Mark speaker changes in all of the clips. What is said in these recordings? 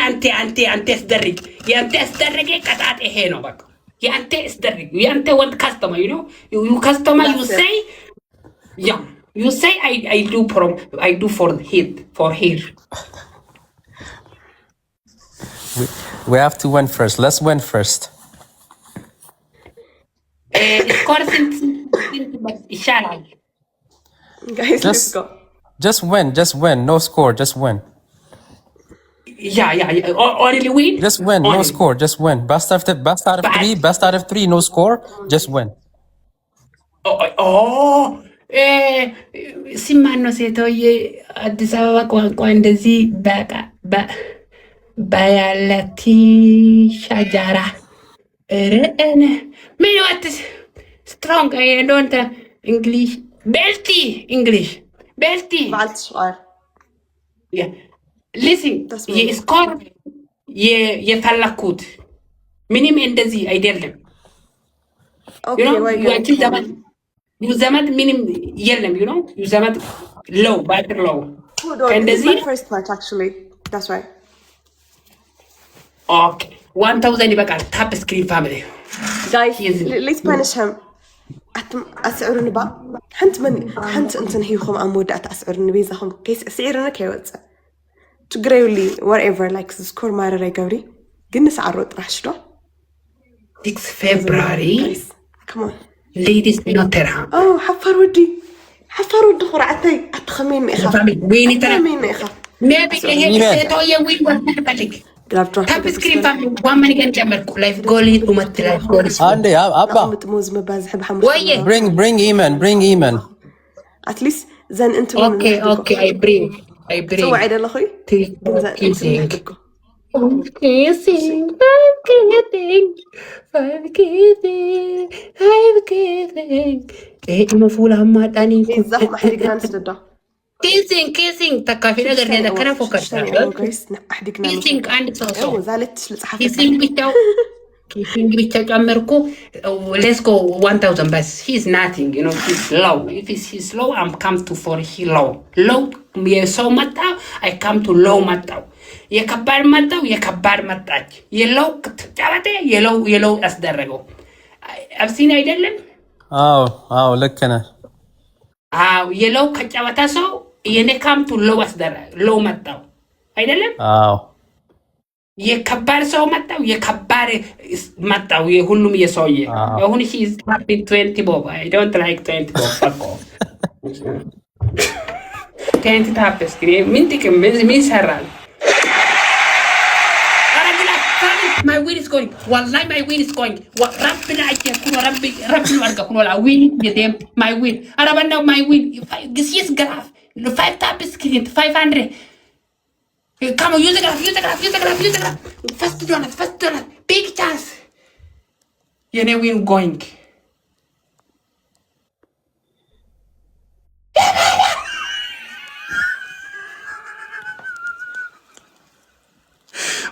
Speaker 1: አንተ አስደርግ ያንተ አስደርግ ቀጣጥ ይሄ ነው በቃ ያንተ አስደርግ ያንተ ወንድ ካስተመር you customer you say I do for here
Speaker 2: we have to win first. Let's win first.
Speaker 1: Score ይሻላል
Speaker 3: guys let's go
Speaker 2: just win no score just win.
Speaker 1: Yeah only win
Speaker 2: just win no score just win best out of 3 no score just win.
Speaker 1: ሲማኖ ሴቶዬ አዲስ አበባ ቋንቋ እንደዚህ በቃ ባያለቲ ሻጃራ ረእነ ምን ወጥስ strong I don't English belty
Speaker 3: بعد السؤال
Speaker 1: yeah listen የስኮር የፈለኩት ምንም እንደዚህ አይደለም ዩዘመት ምንም የለም ዩዘመት low battery low
Speaker 3: እንደዚህ first match actually that's right
Speaker 1: okay 1000 ይበቃል tap screen family
Speaker 3: guys let's punish him أسعرني بقى حنت أنت هيخم أمودة أسعرني بيزهم كيس سعرنا كيوتس تقرأوا لي whatever like score ما رأي قوري قلنا سعروا ترحشوا
Speaker 1: 6 February
Speaker 3: guys come on
Speaker 1: ladies نوترها
Speaker 3: حفر ودي خرعتي أتخمين إخا
Speaker 1: ويني ترى
Speaker 3: أتخمين إخا
Speaker 1: نبي هيك سيتويا وين وتحبلك تاب سكرين فامي وامني كان جمركو لايف جولي ومثل لايف جولي
Speaker 2: عندي أبا
Speaker 3: متموز مبازح بحمد
Speaker 2: bring Eman
Speaker 3: at least then أنت
Speaker 1: okay I bring
Speaker 3: سوى عيد الله خوي
Speaker 1: kissing I'm kidding مفعول هم تاني
Speaker 3: زحمة حرقنا نسدده
Speaker 1: كيسينج تكافي نقدر نذكرها فوق الشاشة كيسينج عندك صوصو كيسينج بيتاج أمريكو let's go 1000 بس he's nothing he's low if he's low I'm come to for he low يسو متى I come to low متى يكبر متى يلو تعبته يلو أصدرجو أبسين أيدلم
Speaker 2: لك أنا
Speaker 1: يلو كتابته سو ينكم to low low متاو አይደለም የከባድ ሰው መጣው የሁሉም የሰውዬ አሁን he is happy 20 bob I don't like 20 bob fuck off 20 ታፕስ ምን ጥቅም ምን ሰራል my win is going wallahi my win is going ربنا يكون ربي ورقه ولا win يدم my win arabana my win this is graph 5 tap screen 500 come on use the graph first donut big chance you win going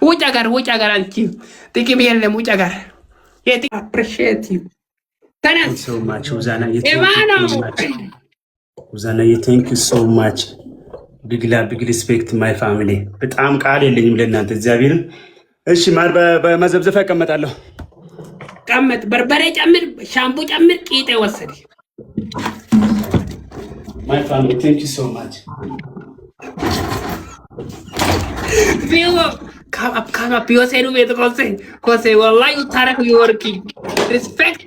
Speaker 1: ውጭ አገር አንቺ ጥቅም የለም ውጭ አገር የት appreciate you
Speaker 4: thank you so much Uzana thank you so much big respect my family በጣም ቃል የለኝም ለእናንተ እግዚአብሔርን እሺ ማር በመዘብዘፍ ያቀመጣለሁ
Speaker 1: ቀመጥ በርበሬ ጨምር ሻምፑ ጨምር ቂጤ ወሰድ
Speaker 4: my family thank you so much
Speaker 1: Come up, you say no way to say, wallahi you tarak you working. Respect.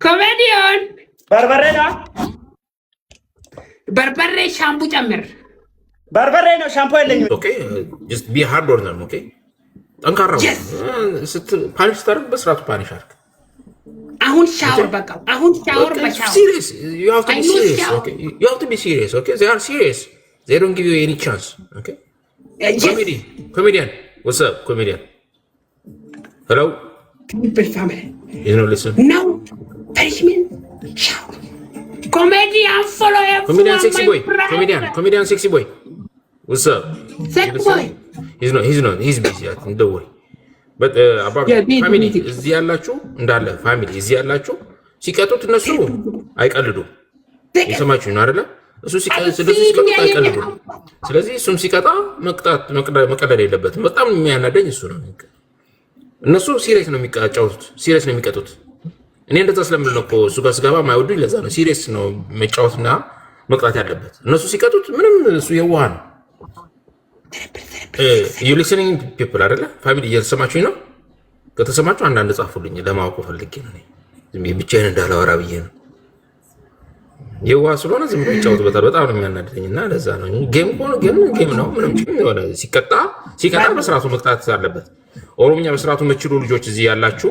Speaker 1: Comedian. Barbare shampoo ጨምር
Speaker 4: በርበሬ ነው ሻምፖ የለኝም
Speaker 5: okay just be hard on them okay ጠንካራ ፓኒሽ ታርግ በስራቱ ፓኒሽ አርግ
Speaker 1: አሁን ሻወር በቃ አሁን ሻወር በሻወር
Speaker 5: serious you have to be serious okay you have to be serious okay they are serious they don't give you any chance okay comedian what's up comedian hello
Speaker 1: people family
Speaker 5: you know listen
Speaker 1: now punishment shower comedian follow up
Speaker 5: comedian sexy boy what's up
Speaker 1: sexy boy
Speaker 5: he's busy don't worry but about family እዚህ ያላችሁ እንዳለ family እዚህ ያላችሁ ሲቀጡት እነሱ አይቀልዱ የሰማችሁ ነው አይደለ? እሱ ስለዚህ ሲቀጣ አይቀልም። ስለዚህ እሱም ሲቀጣ መቀለል የለበትም። በጣም የሚያናደኝ እሱ ነው። እነሱ ሲሪየስ ነው የሚጫወቱት፣ ሲሪየስ ነው የሚቀጡት። እኔ እንደዛ ስለምል ነው እኮ እሱ ጋር ስገባ የማይወዱኝ ለዛ ነው። ሲሪየስ ነው መጫወትና መቅጣት ያለበት። እነሱ ሲቀጡት ምንም እሱ የዋህ ነው። ዩ ሊስኒንግ ፒፕል አይደለ? ፋሚሊ እየተሰማችሁኝ ነው? ከተሰማችሁ አንዳንድ ጻፉልኝ፣ ለማወቅ ፈልጌ ነው። ብቻዬን እንዳላወራ ብዬ ነው። የዋህ ስለሆነ ዝም ብሎ ይጫወቱበታል። በጣም ነው የሚያናድደኝ እና ለዛ ነው። ጌም ነው። ምንም ሆነ ሲቀጣ በስርዓቱ መቅጣት አለበት። ኦሮምኛ በስርዓቱ የምትችሉ ልጆች እዚህ ያላችሁ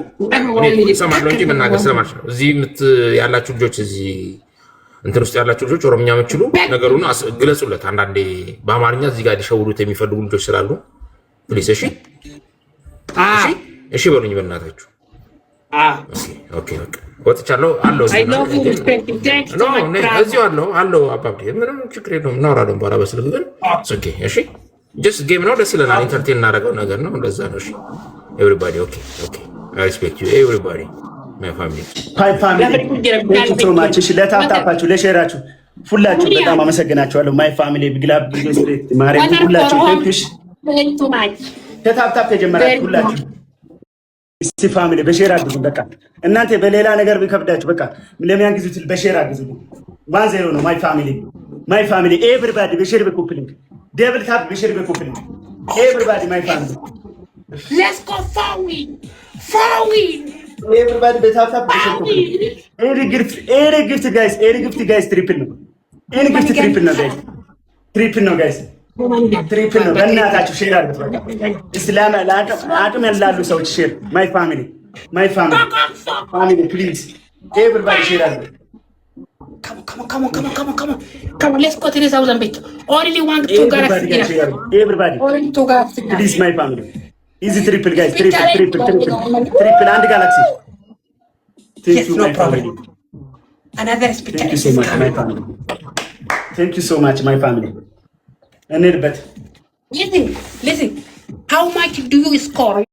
Speaker 5: እሰማለሁ እንጂ መናገር ስለማልችል ነው። እዚህ ያላችሁ ልጆች እዚህ እንትን ውስጥ ያላችሁ ልጆች ኦሮምኛ የምትችሉ ነገሩን ግለጹለት። አንዳንዴ በአማርኛ እዚህ ጋር ሊሸውዱት የሚፈልጉ ልጆች ስላሉ ፕሊስ፣ እሺ በሉኝ በእናታችሁ። ኦኬ ወጥቻለሁ አለው እዚሁ አለው አባብዴ ምንም ችግር የለውም። እናወራለን በኋላ በስልክ ግን እሺ ጀስት ጌም ነው። ደስ ይለናል። ኢንተርቴን እናደርገው ነገር ነው። እንደዛ ነው። እሺ ኤቭሪባዲ ኦኬ አይ ሪስፔክት ዩ ኤቭሪባዲ ማይ ፋሚሊ
Speaker 4: ቴንክ ዩ ሶ ማች። እሺ ለታፕታፓችሁ ለሼራችሁ ሁላችሁ በጣም አመሰግናችኋለሁ። ማይ ፋሚሊ ቢግላብ ቢግስፕሬት ማርያም ሁላችሁ ቴንክ ዩ ከታፕታፕ ተጀመራችሁ ሁላችሁ እስቲ ፋሚሊ በሼር አግዙ። በቃ እናንተ በሌላ ነገር ቢከብዳችሁ በቃ ለሚያግዙት በሼር አግዙ። 1-0 ነው። ማይ ፋሚሊ ኤቭሪባዲ በሼር በኮፕሊንግ ደብል ታፕ በሼር በኮፕሊንግ ኤቭሪባዲ ማይ ፋሚሊ
Speaker 1: ሌትስ ጎ ፋዊን
Speaker 4: ኤቭሪባዲ በታፕ ታፕ በሼር ኮፕሊንግ ኤሪ ጊፍት ጋይስ ትሪፕል ነው። ኤሪ ጊፍት ትሪፕል ነው ጋይስ ትሪፕል ነው። በእናታችሁ ሼር አድርጉት። በቃ እስላም አቅም ያላሉ ሰዎች ሼር ማይ ፋሚሊ ፕሊዝ ኤቭሪባዲ ሼር አድርጉት።
Speaker 1: Come on, let's go to the thousand bit. Only one, two galaxy.
Speaker 4: Everybody.
Speaker 1: Only two galaxy.
Speaker 4: Please, my family. Easy triple, guys. Triple. And galaxy. Thank you, my family.
Speaker 1: Another speaker.
Speaker 4: Thank you so much, my family. Thank you so much, my family. I need a bet.
Speaker 1: Listen. How much do you score?